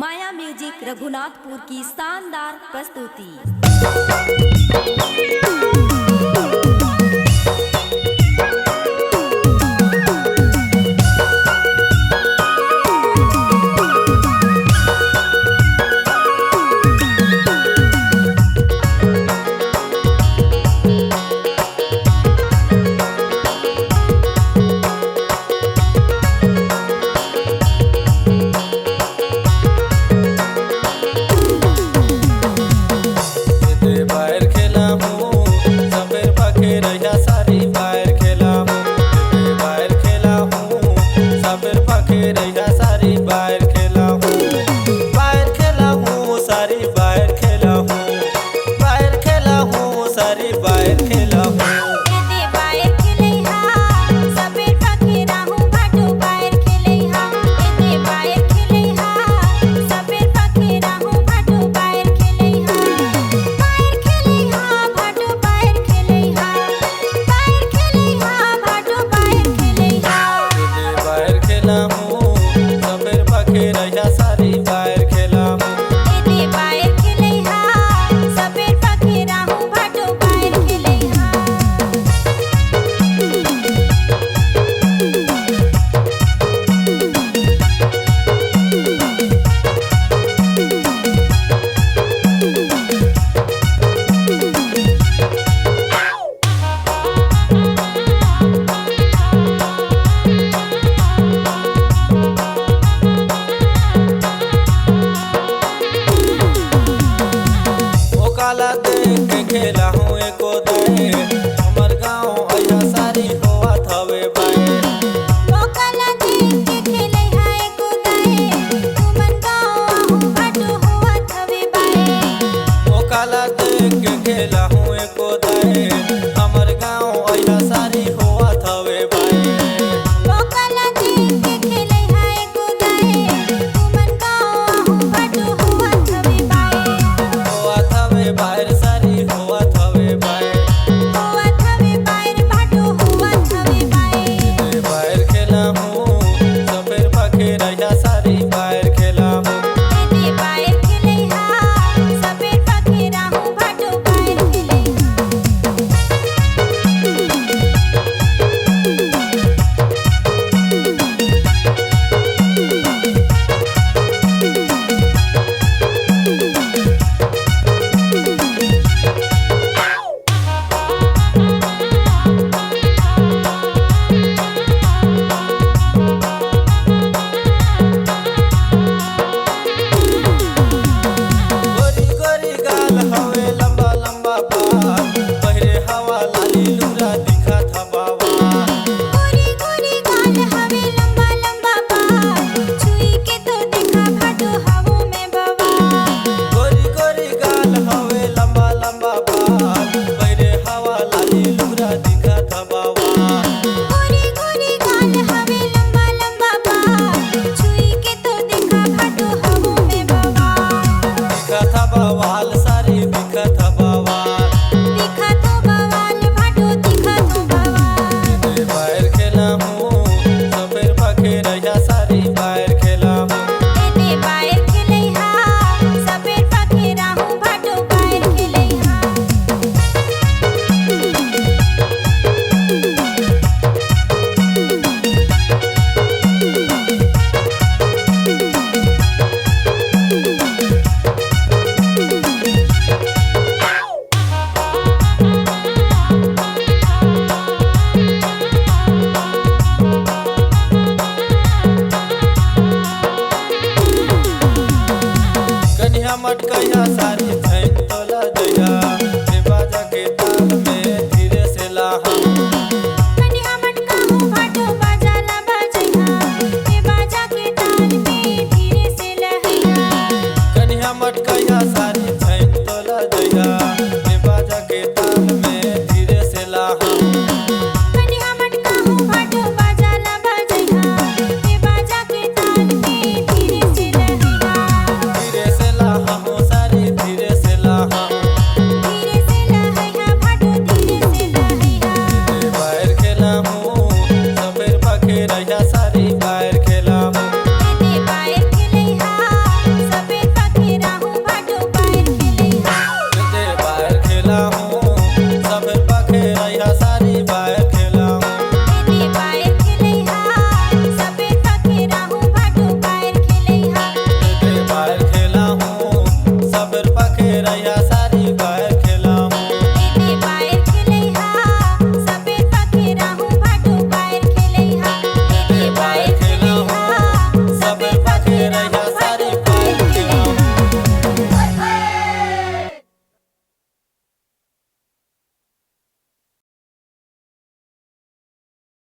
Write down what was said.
माया music Raghunathpur की शानदार प्रस्तुति। खेला हूँ एको दे हमर गाँव अया सारी होवत हवे बाए मोकाला देख के खेले हा एको दे तुमन गाँव बाटो होवत हवे बाए मोकाला देख के खेला हूँ एको दे हमर गाँव अया सारी होवत हवे बाए मोकाला देख के खेले हा एको दे तुमन गाँव बाटो होवत हवे बाहर सारी होवत हवे बाए बाटो होवत हवे बाहर खेला हूँ सफेर पखे रहिया सारी बाहर खेला हूँ बाहर खेले हा सफेर पखे राहू बाटो बाहर खेले मटकैया